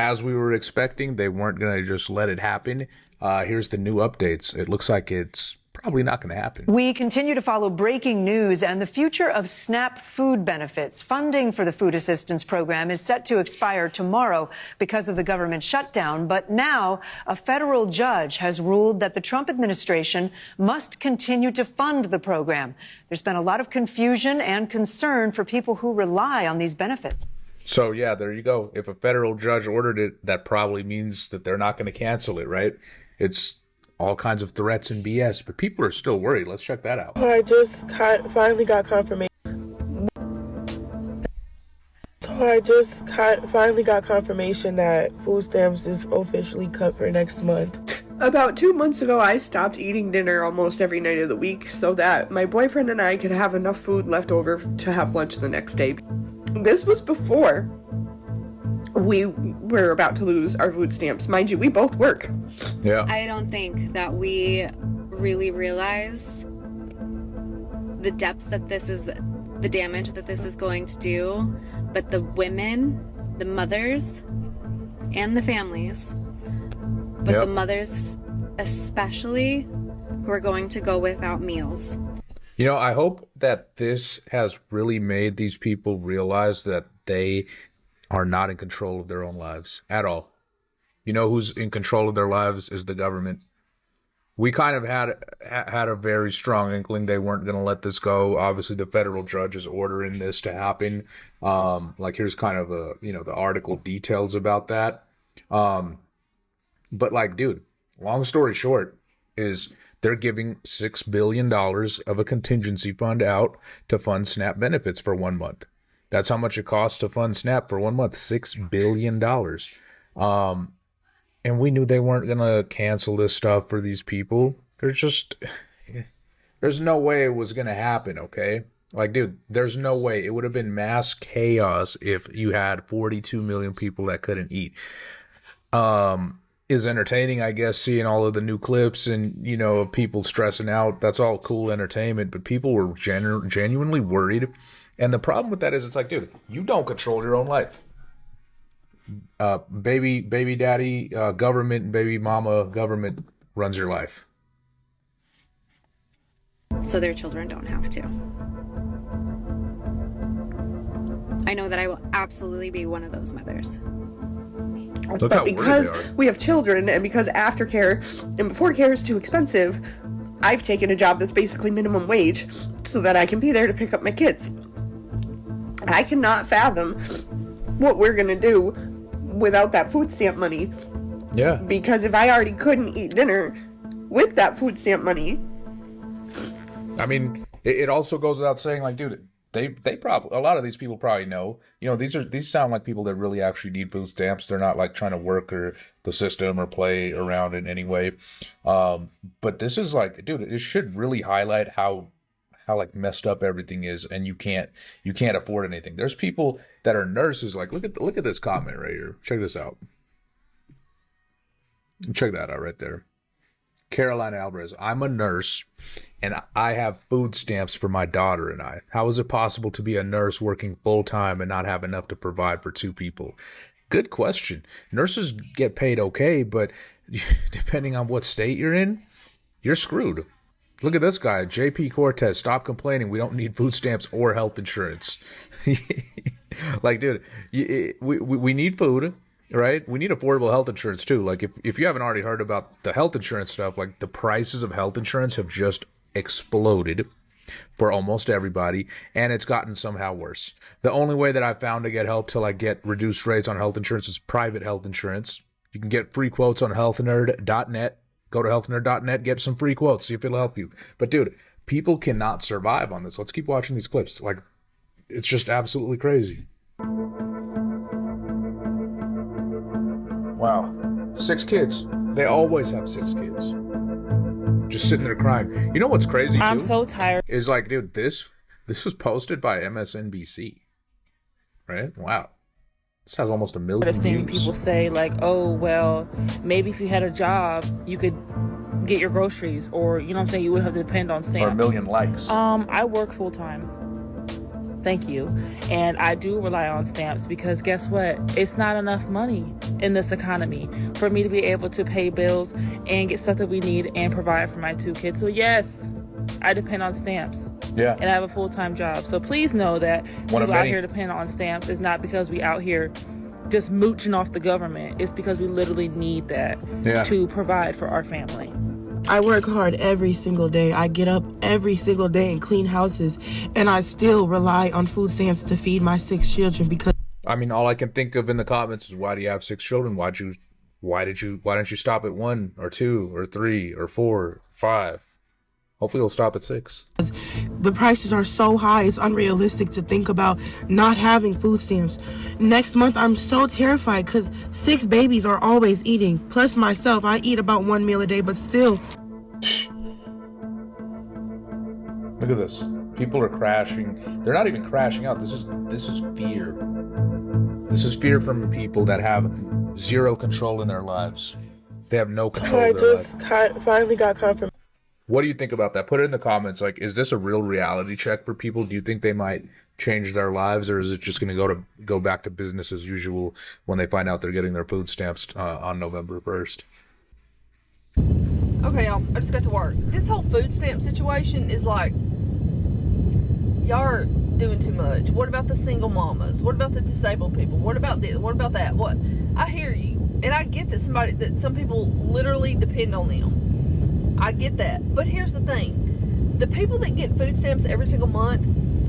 As we were expecting, they weren't going to just let it happen. Here's the new updates. It looks like it's probably not going to happen. We continue to follow breaking news and the future of SNAP food benefits. Funding for the food assistance program is set to expire tomorrow because of the government shutdown. But now a federal judge has ruled that the Trump administration must continue to fund the program. There's been a lot of confusion and concern for people who rely on these benefits. So, yeah, there you go. If a federal judge ordered it, that probably means that they're not going to cancel it, right? It's all kinds of threats and BS, but people are still worried. Let's check that out. I just finally got confirmation. Finally got confirmation that food stamps is officially cut for next month. About 2 months ago, I stopped eating dinner almost every night of the week so that my boyfriend and I could have enough food left over to have lunch the next day. This was before we were about to lose our food stamps. Mind you, we both work. Yeah. I don't think that we really realize the depth that this is, the damage that this is going to do. But the women, the mothers, and the families, but the mothers especially, who are going to go without meals. You know, I hope that this has really made these people realize that they are not in control of their own lives at all. You know who's in control of their lives is the government. We kind of had a very strong inkling they weren't going to let this go. Obviously, the federal judge is ordering this to happen. Like, here's kind of the article details about that. But like, dude, long story short is they're giving $6 billion of a contingency fund out to fund SNAP benefits for 1 month. That's how much it costs to fund SNAP for 1 month, $6 billion. And we knew they weren't going to cancel this stuff for these people. There's no way it was going to happen, okay? Like, dude, there's no way. It would have been mass chaos if you had 42 million people that couldn't eat. Is entertaining, I guess, seeing all of the new clips and, you know, of people stressing out. That's all cool entertainment, but people were genuinely worried. And the problem with that is, it's like, dude, you don't control your own life. Baby daddy, government, baby mama, government runs your life. So their children don't have to. I know that I will absolutely be one of those mothers. But because we have children and because aftercare and before care is too expensive, I've taken a job that's basically minimum wage so that I can be there to pick up my kids. I cannot fathom what we're going to do without that food stamp money. Yeah. Because if I already couldn't eat dinner with that food stamp money. I mean, it also goes without saying, like, dude, they probably, a lot of these people probably know, you know, these sound like people that really actually need food stamps. They're not like trying to work or the system or play around in any way. But this is like, dude, it should really highlight how like messed up everything is, and you can't afford anything. There's people that are nurses. Like, look at this comment right here. Check this out. Check that out right there. Caroline Alvarez, I'm a nurse and I have food stamps for my daughter and I. How is it possible to be a nurse working full time and not have enough to provide for two people? Good question. Nurses get paid okay, but depending on what state you're in, you're screwed. Look at this guy, JP Cortez. Stop complaining. We don't need food stamps or health insurance. Like, dude, we need food. Right? We need affordable health insurance too. Like, if you haven't already heard about the health insurance stuff, like the prices of health insurance have just exploded for almost everybody, and it's gotten somehow worse. The only way that I've found to get help to like get reduced rates on health insurance is private health insurance. You can get free quotes on healthnerd.net. Go to healthnerd.net, get some free quotes, see if it'll help you. But dude, people cannot survive on this. Let's keep watching these clips. Like, it's just absolutely crazy. Wow. 6 kids. They always have 6 kids. Just sitting there crying. You know what's crazy too? I'm so tired. Is like, dude, this was posted by MSNBC. Right? Wow. This has almost 1 million I've seen views. people say like, oh, well, maybe if you had a job, you could get your groceries, or, you know what I'm saying, you would have to depend on stamps. Or 1 million likes. I work full time. Thank you. And I do rely on stamps because guess what? It's not enough money in this economy for me to be able to pay bills and get stuff that we need and provide for my 2 kids. So yes, I depend on stamps. Yeah. And I have a full-time job. So please know that people out here depend on stamps is not because we out here just mooching off the government. It's because we literally need that to provide for our family. I work hard every single day. I get up every single day and clean houses, and I still rely on food stamps to feed my 6 children because I mean, all I can think of in the comments is, why do you have 6 children? Why didn't you stop at 1 or 2 or 3 or 4 or 5? Hopefully you'll stop at 6. the prices are so high. It's unrealistic to think about not having food stamps. Next month, I'm so terrified because 6 babies are always eating. Plus myself, I eat about 1 meal a day, but still. Look at this. People are crashing. They're not even crashing out. This is fear. This is fear from people that have zero control in their lives. They have no control I of their life. just finally got confirmation. What do you think about that? Put it in the comments. Like, is this a real reality check for people? Do you think they might change their lives, or is it just going to go back to business as usual when they find out they're getting their food stamps on November 1st? Okay, y'all, I just got to work. This whole food stamp situation is like, y'all are doing too much. What about the single mamas? What about the disabled people? What about this? What about that? What? I hear you, and I get that some people literally depend on them. I get that, but here's the thing: the people that get food stamps every single month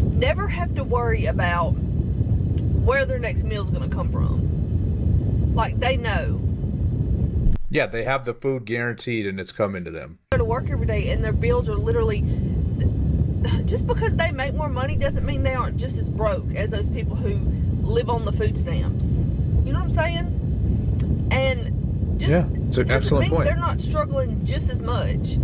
never have to worry about where their next meal is going to come from. Like, they know. Yeah, they have the food guaranteed and it's coming to them. Go to work every day and their bills are literally, just because they make more money doesn't mean they aren't just as broke as those people who live on the food stamps. You know what I'm saying? And just, yeah, it's an excellent point. They're not struggling just as much.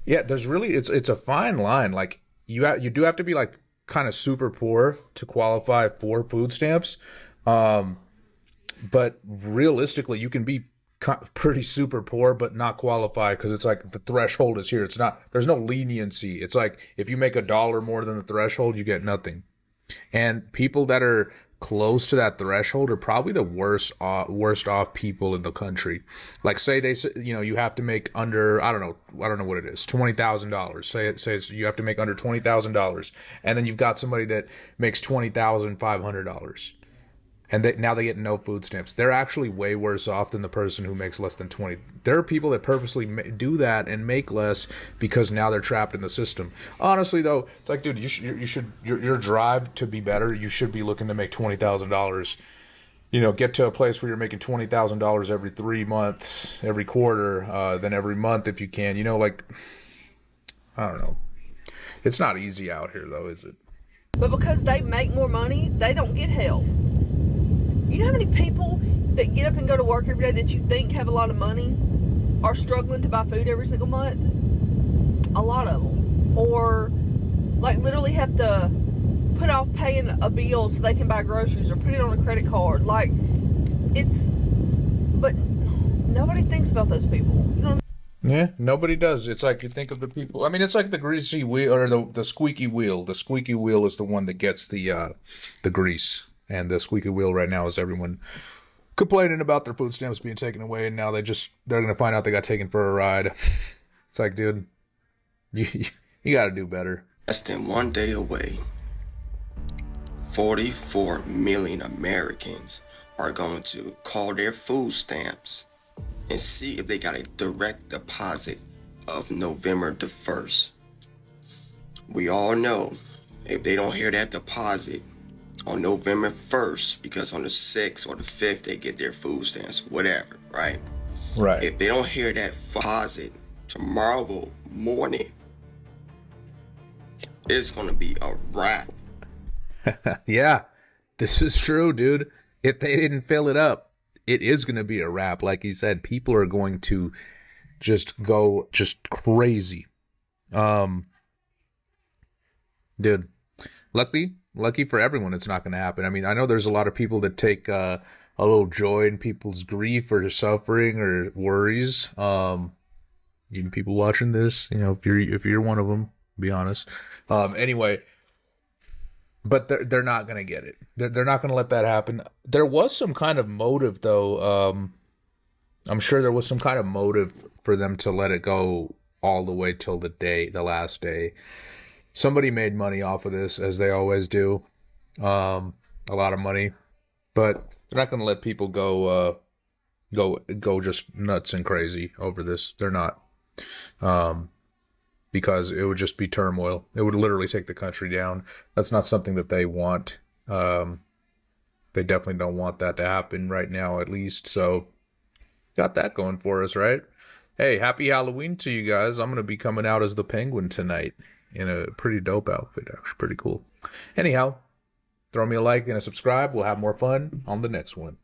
Yeah, there's really, it's a fine line. Like, you do have to be like kind of super poor to qualify for food stamps. But realistically, you can be pretty super poor but not qualify, because it's like the threshold is here. It's not, there's no leniency. It's like if you make $1 more than the threshold, you get nothing. And people that are close to that threshold are probably the worst off people in the country. Like, say you have to make under, I don't know what it is, $20,000. Say it's you have to make under $20,000, and then you've got somebody that makes $20,500. And now they get no food stamps. They're actually way worse off than the person who makes less than 20. There are people that purposely do that and make less because now they're trapped in the system. Honestly, though, it's like, dude, your drive to be better, you should be looking to make $20,000. You know, get to a place where you're making $20,000 every 3 months, every quarter, then every month if you can. You know, like, I don't know. It's not easy out here, though, is it? But because they make more money, they don't get help. You know how many people that get up and go to work every day that you think have a lot of money are struggling to buy food every single month? A lot of them. Or, like, literally have to put off paying a bill so they can buy groceries or put it on a credit card. Like, but nobody thinks about those people. You know? Yeah, nobody does. It's like, you think of the people. I mean, it's like the greasy wheel, or the squeaky wheel. The squeaky wheel is the one that gets the grease. And the squeaky wheel right now is everyone complaining about their food stamps being taken away, and now they're going to find out they got taken for a ride. It's like, dude, you got to do better. Less than 1 day away, 44 million Americans are going to call their food stamps and see if they got a direct deposit of November the 1st. We all know if they don't hear that deposit on November 1st, because on the 6th or the 5th they get their food stamps, whatever, right? Right. If they don't hear that deposit tomorrow morning, it's gonna be a wrap. Yeah, this is true, dude. If they didn't fill it up, it is gonna be a wrap. Like he said, people are going to just go crazy. Dude, lucky for everyone, it's not going to happen. I mean, I know there's a lot of people that take a little joy in people's grief or suffering or worries. Even people watching this, you know, if you're one of them, be honest. Anyway, But they're not going to get it. They're not going to let that happen. There was some kind of motive, though. I'm sure there was some kind of motive for them to let it go all the way till the last day. Somebody made money off of this, as they always do. A lot of money. But they're not going to let people go just nuts and crazy over this. They're not. Because it would just be turmoil. It would literally take the country down. That's not something that they want. They definitely don't want that to happen right now, at least. So, got that going for us, right? Hey, happy Halloween to you guys. I'm going to be coming out as the Penguin tonight in a pretty dope outfit. Actually, pretty cool. Anyhow, throw me a like and a subscribe. We'll have more fun on the next one.